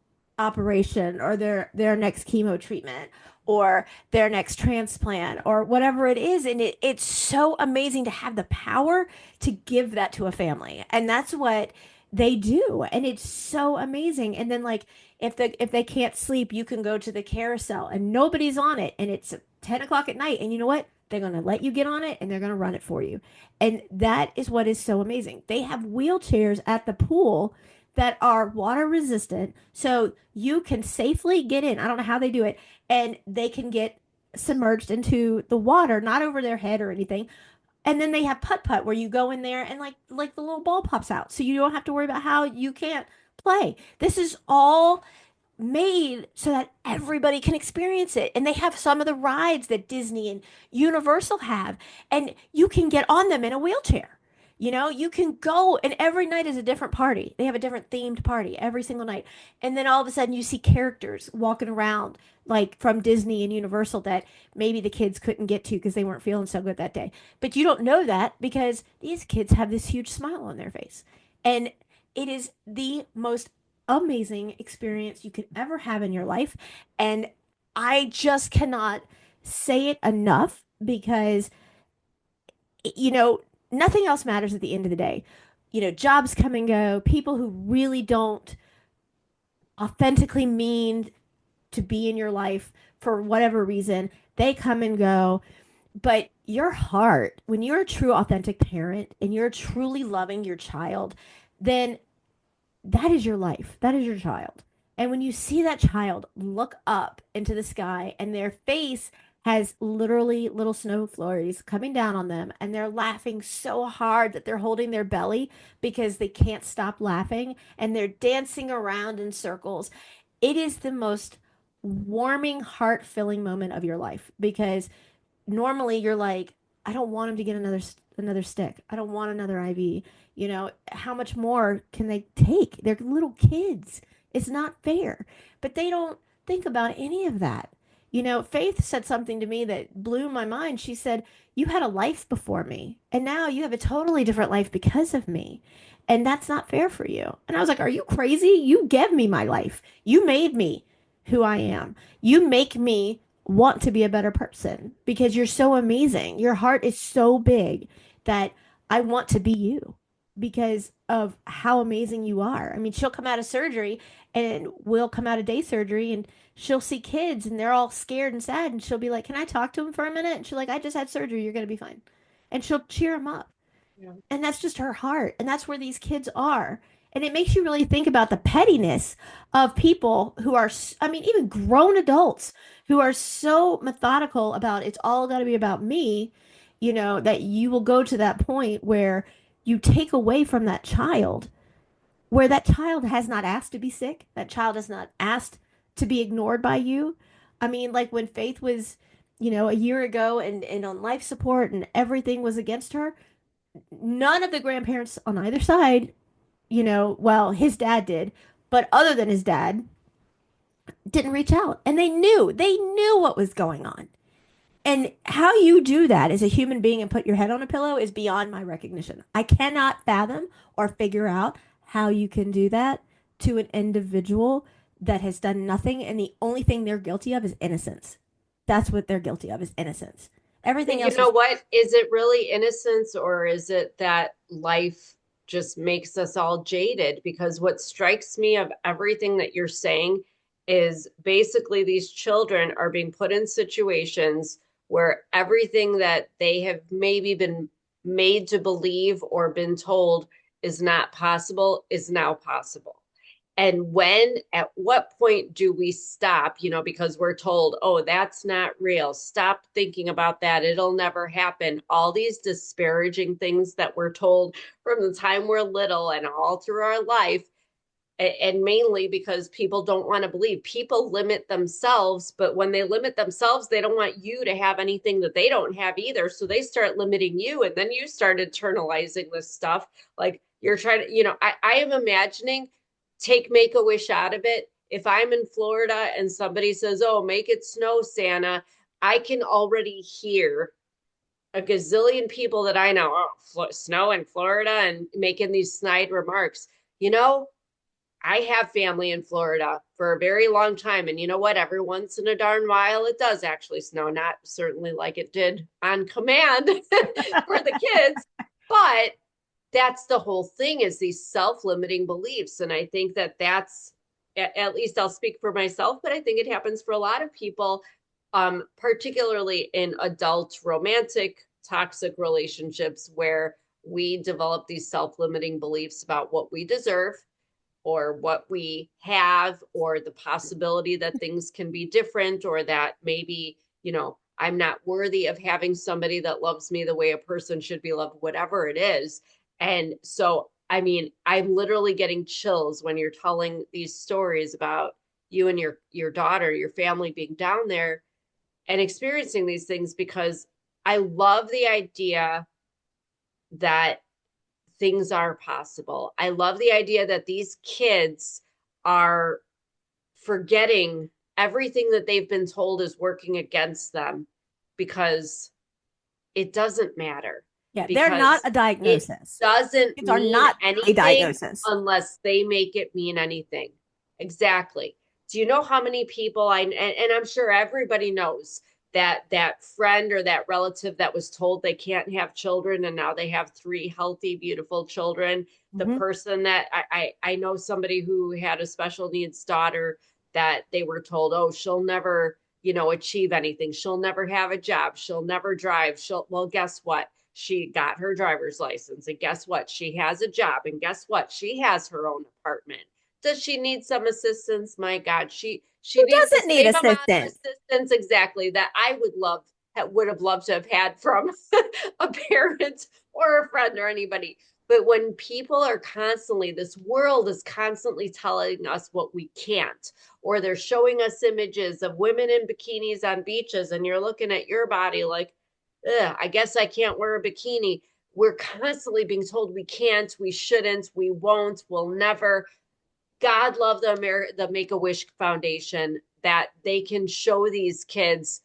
operation or their next chemo treatment or their next transplant or whatever it is. And it's so amazing to have the power to give that to a family. And that's what They do, and it's so amazing. And then like if they can't sleep, you can go to the carousel and nobody's on it, and it's 10 o'clock at night, and you know what? They're gonna let you get on it and they're gonna run it for you. And that is what is so amazing. They have wheelchairs at the pool that are water resistant, so you can safely get in. I don't know how they do it, and they can get submerged into the water, not over their head or anything, and then they have putt putt where you go in there and like the little ball pops out. So you don't have to worry about how you can't play. This is all made so that everybody can experience it. And they have some of the rides that Disney and Universal have, and you can get on them in a wheelchair. You know, you can go, and every night is a different party. They have a different themed party every single night. And then all of a sudden you see characters walking around like from Disney and Universal that maybe the kids couldn't get to because they weren't feeling so good that day. But you don't know that because these kids have this huge smile on their face. And it is the most amazing experience you could ever have in your life. And I just cannot say it enough because, you know, nothing else matters at the end of the day. You know, jobs come and go. People who really don't authentically mean to be in your life for whatever reason, they come and go. But your heart, when you're a true, authentic parent and you're truly loving your child, then that is your life. That is your child. And when you see that child look up into the sky and their face has literally little snow flurries coming down on them, and they're laughing so hard that they're holding their belly because they can't stop laughing, and they're dancing around in circles, it is the most warming, heart filling moment of your life because normally you're like, I don't want him to get another stick. I don't want another IV. You know, how much more can they take? They're little kids. It's not fair. But they don't think about any of that. You know, Faith said something to me that blew my mind. She said, "You had a life before me, and now you have a totally different life because of me. And that's not fair for you." And I was like, "Are you crazy? You gave me my life. You made me who I am. You make me want to be a better person because you're so amazing. Your heart is so big that I want to be you because of how amazing you are." I mean, she'll come out of surgery and we'll come out of day surgery and she'll see kids and they're all scared and sad and she'll be like, "Can I talk to them for a minute?" And she's like, "I just had surgery. You're going to be fine." And she'll cheer them up. Yeah. And that's just her heart. And that's where these kids are. And it makes you really think about the pettiness of people who are, I mean, even grown adults who are so methodical about it's all got to be about me, you know, that you will go to that point where you take away from that child, where that child has not asked to be sick. That child has not asked to be ignored by you. I mean, like when Faith was, you know, a year ago and on life support and everything was against her, none of the grandparents on either side, you know, well, his dad did, but other than his dad, didn't reach out. And they knew what was going on. And how you do that as a human being and put your head on a pillow is beyond my recognition. I cannot fathom or figure out how you can do that to an individual that has done nothing. And the only thing they're guilty of is innocence. That's what they're guilty of is innocence. But Everything you else know is, what? Is it really innocence or is it that life just makes us all jaded? Because what strikes me of everything that you're saying is basically these children are being put in situations where everything that they have maybe been made to believe or been told is not possible is now possible. And when, at what point do we stop, you know, because we're told, oh, that's not real. Stop thinking about that. It'll never happen. All these disparaging things that we're told from the time we're little and all through our life. And mainly because people don't want to believe. People limit themselves, but when they limit themselves, they don't want you to have anything that they don't have either. So they start limiting you. And then you start internalizing this stuff. Like you're trying to, you know, I am imagining take Make a Wish out of it. If I'm in Florida and somebody says, "Oh, make it snow, Santa," I can already hear a gazillion people that I know, "Oh, snow in Florida," and making these snide remarks. You know, I have family in Florida for a very long time. And you know what? Every once in a darn while, it does actually snow. Not certainly like it did on command for the kids, but that's the whole thing, is these self-limiting beliefs. And I think that that's, at least I'll speak for myself, but I think it happens for a lot of people, particularly in adult romantic toxic relationships, where we develop these self-limiting beliefs about what we deserve or what we have, or the possibility that things can be different, or that maybe, I'm not worthy of having somebody that loves me the way a person should be loved, whatever it is. And so, I mean, I'm literally getting chills when you're telling these stories about you and your daughter, your family being down there and experiencing these things, because I love the idea that things are possible. I love the idea that these kids are forgetting everything that they've been told is working against them, because it doesn't matter, Yeah, they're not because a it diagnosis. doesn't Kids are mean not a anything diagnosis. unless they make it mean anything. Exactly. Do you know how many people and I'm sure everybody knows that friend or that relative that was told they can't have children, and now they have three healthy, beautiful children. The Mm-hmm. person that I know somebody who had a special needs daughter that they were told, oh, she'll never, achieve anything. She'll never have a job. She'll never drive. Well, guess what? She got her driver's license, and guess what? She has a job, and guess what? She has her own apartment. Does she need some assistance? My God, she Who needs the doesn't need same amount of assistance? assistance, exactly, that I would have loved to have had from a parent or a friend or anybody. But when people are constantly, this world is constantly telling us what we can't, or they're showing us images of women in bikinis on beaches, and you're looking at your body like, ugh, I guess I can't wear a bikini. We're constantly being told we can't, we shouldn't, we won't, we'll never. God love the Make-A-Wish Foundation, that they can show these kids,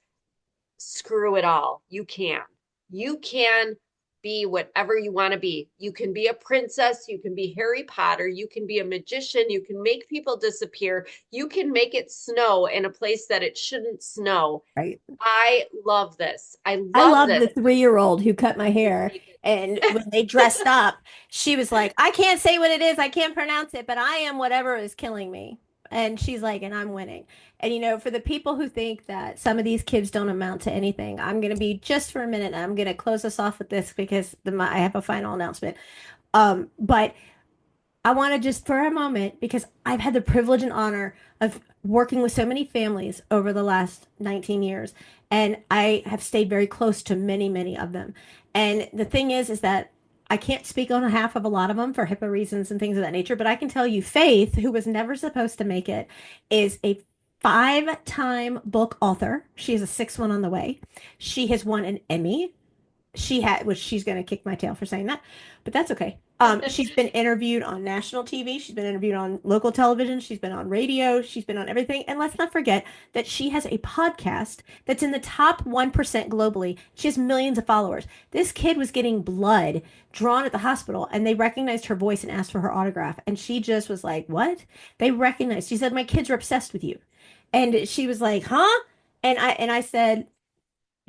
screw it all. You can. You can be whatever you want to be. You can be a princess. You can be Harry Potter. You can be a magician. You can make people disappear. You can make it snow in a place that it shouldn't snow. Right. I love this. I I love love this. the 3-year-old who cut my hair. And when they dressed up, she was like, I can't say what it is. I can't pronounce it, but I am whatever is killing me. And she's like, and I'm winning. And for the people who think that some of these kids don't amount to anything, I'm going to be just for a minute. I'm going to close us off with this because I have a final announcement. But I want to just for a moment, because I've had the privilege and honor of working with so many families over the last 19 years, and I have stayed very close to many, many of them. And the thing is that I can't speak on behalf of a lot of them for HIPAA reasons and things of that nature, but I can tell you Faith, who was never supposed to make it, is a five-time book author. She has a sixth one on the way. She has won an Emmy. Which she's going to kick my tail for saying that, but that's okay. She's been interviewed on national TV. She's been interviewed on local television. She's been on radio. She's been on everything. And let's not forget that she has a podcast that's in the top 1% globally. She has millions of followers. This kid was getting blood drawn at the hospital, and they recognized her voice and asked for her autograph. And she just was like, what? They recognized. She said, my kids are obsessed with you. And she was like, huh? And I said,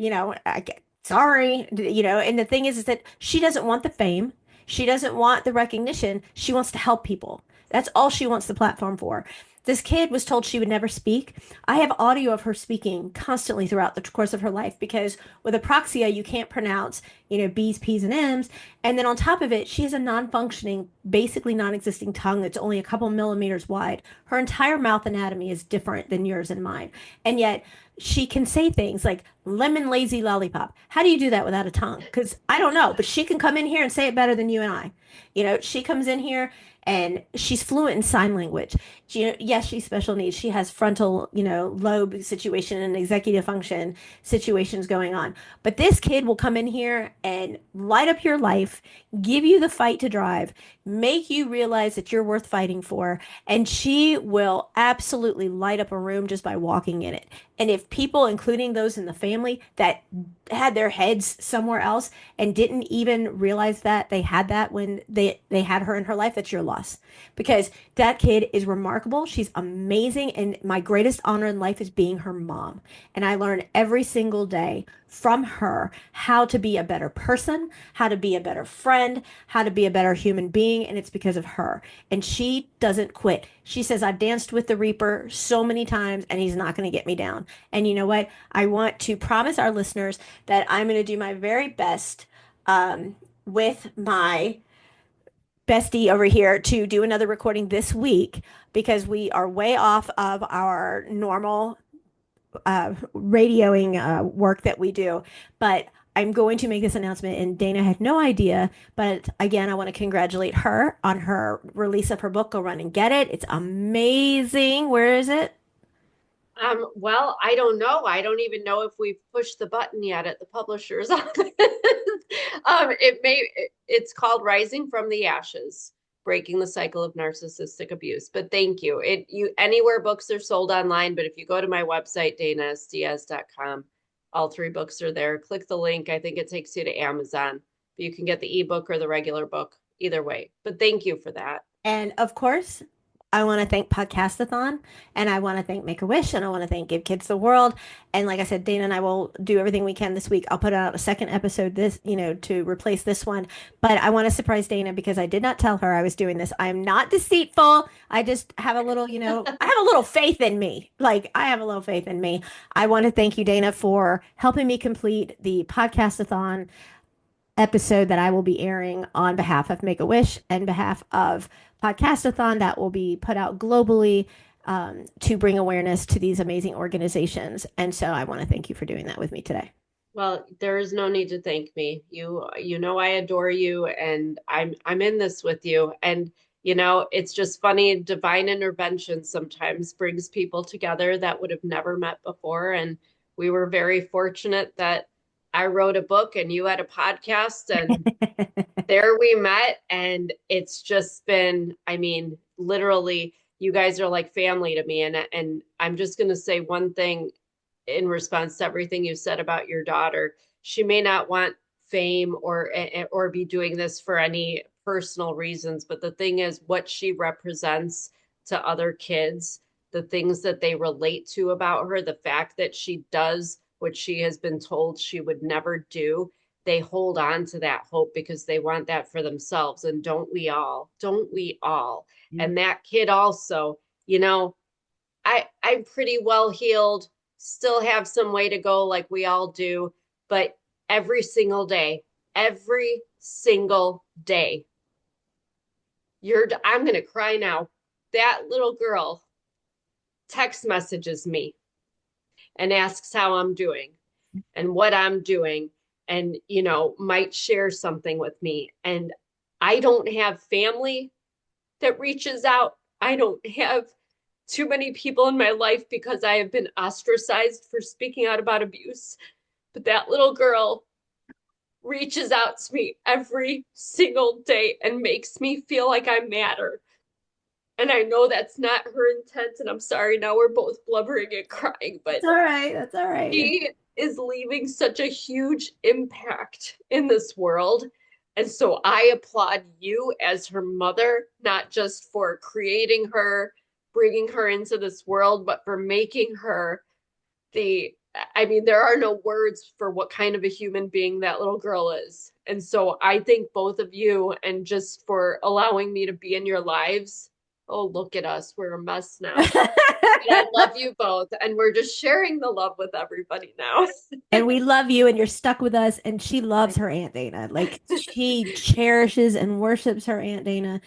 I get sorry, and the thing is that she doesn't want the fame. She doesn't want the recognition. She wants to help people. That's all she wants the platform for. This kid was told she would never speak. I have audio of her speaking constantly throughout the course of her life, because with apraxia, you can't pronounce, B's, P's, and M's. And then on top of it, she has a non-functioning, basically non-existing tongue that's only a couple millimeters wide. Her entire mouth anatomy is different than yours and mine. And yet she can say things like lemon lazy lollipop. How do you do that without a tongue? Because I don't know, but she can come in here and say it better than you and I. She comes in here and she's fluent in sign language. Yes, she's special needs. She has frontal, lobe situation and executive function situations going on. But this kid will come in here and light up your life, give you the fight to drive, make you realize that you're worth fighting for, and she will absolutely light up a room just by walking in it. And if people, including those in the family that had their heads somewhere else and didn't even realize that they had that when they had her in her life, that's your loss. boss because that kid is remarkable. She's amazing. And my greatest honor in life is being her mom. And I learn every single day from her how to be a better person, how to be a better friend, how to be a better human being. And it's because of her. And she doesn't quit. She says, I've danced with the Reaper so many times and he's not going to get me down. And you know what? I want to promise our listeners that I'm going to do my very best with my bestie over here to do another recording this week because we are way off of our normal radioing work that we do. But I'm going to make this announcement, and Dana had no idea. But again, I want to congratulate her on her release of her book. Go run and get it. It's amazing. Where is it? Well, I don't know. I don't even know if we've pushed the button yet at the publisher's office. It's called Rising from the Ashes, Breaking the Cycle of Narcissistic Abuse. But thank you. Anywhere books are sold online, but if you go to my website, danasdiaz.com, all three books are there. Click the link. I think it takes you to Amazon. You can get the ebook or the regular book, either way. But thank you for that. And of course, I want to thank Podcast-a-thon and I want to thank Make-A-Wish and I want to thank Give Kids the World. And like I said, Dana and I will do everything we can this week. I'll put out a second episode to replace this one. But I want to surprise Dana because I did not tell her I was doing this. I am not deceitful. I just have a little, I have a little faith in me. Like I have a little faith in me. I want to thank you, Dana, for helping me complete the Podcast-a-thon episode that I will be airing on behalf of Make-A-Wish and behalf of Podcast-a-thon that will be put out globally to bring awareness to these amazing organizations. And so I want to thank you for doing that with me today. Well, there is no need to thank me. You know I adore you and I'm in this with you. And it's just funny, divine intervention sometimes brings people together that would have never met before. And we were very fortunate that I wrote a book and you had a podcast and there we met. And it's just been, literally, you guys are like family to me. And I'm just going to say one thing in response to everything you said about your daughter. She may not want fame or be doing this for any personal reasons, but the thing is what she represents to other kids, the things that they relate to about her, the fact that she does what she has been told she would never do, they hold on to that hope because they want that for themselves. And don't we all? Don't we all? Yeah. And that kid also, I'm pretty well healed, still have some way to go like we all do, but every single day, I'm going to cry now. That little girl text messages me and asks how I'm doing and what I'm doing and, might share something with me. And I don't have family that reaches out. I don't have too many people in my life because I have been ostracized for speaking out about abuse. But that little girl reaches out to me every single day and makes me feel like I matter. And I know that's not her intent. And I'm sorry, now we're both blubbering and crying, but it's all right. That's all right. She is leaving such a huge impact in this world. And so I applaud you as her mother, not just for creating her, bringing her into this world, but for making her there are no words for what kind of a human being that little girl is. And so I thank both of you and just for allowing me to be in your lives. Oh, look at us. We're a mess now. I love you both. And we're just sharing the love with everybody now. And we love you and you're stuck with us. And she loves her Aunt Dana. Like she cherishes and worships her Aunt Dana.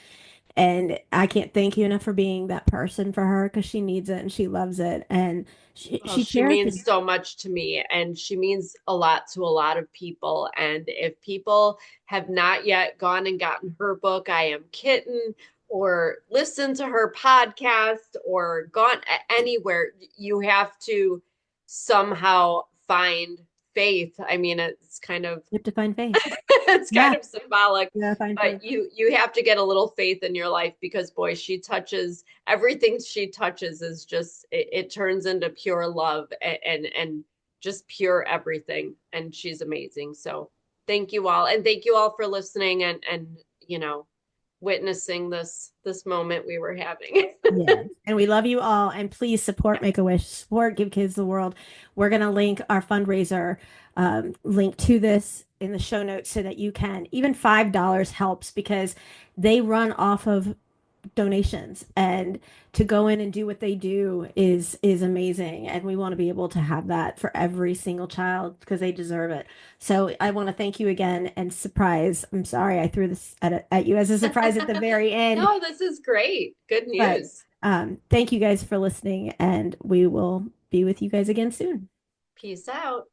And I can't thank you enough for being that person for her because she needs it and she loves it. And she means so much to me and she means a lot to a lot of people. And if people have not yet gone and gotten her book, I Am Kitten, or listened to her podcast or gone anywhere, you have to somehow find faith. It's kind of you have to find faith. It's kind of symbolic, but faith. You have to get a little faith in your life because boy, she touches everything she touches is just it turns into pure love and just pure everything. And she's amazing. So thank you all. And thank you all for listening and witnessing this moment we were having. Yes. And we love you all. And please support Make-A-Wish, support Give Kids the World. We're going to link our fundraiser link to this in the show notes so that you can, even $5 helps because they run off of donations, and to go in and do what they do is amazing, and we want to be able to have that for every single child because they deserve it. So I want to thank you again, and surprise, I'm sorry I threw this at you as a surprise at the very end, No, this is great. Good but news. thank you guys for listening, and we will be with you guys again soon. Peace out.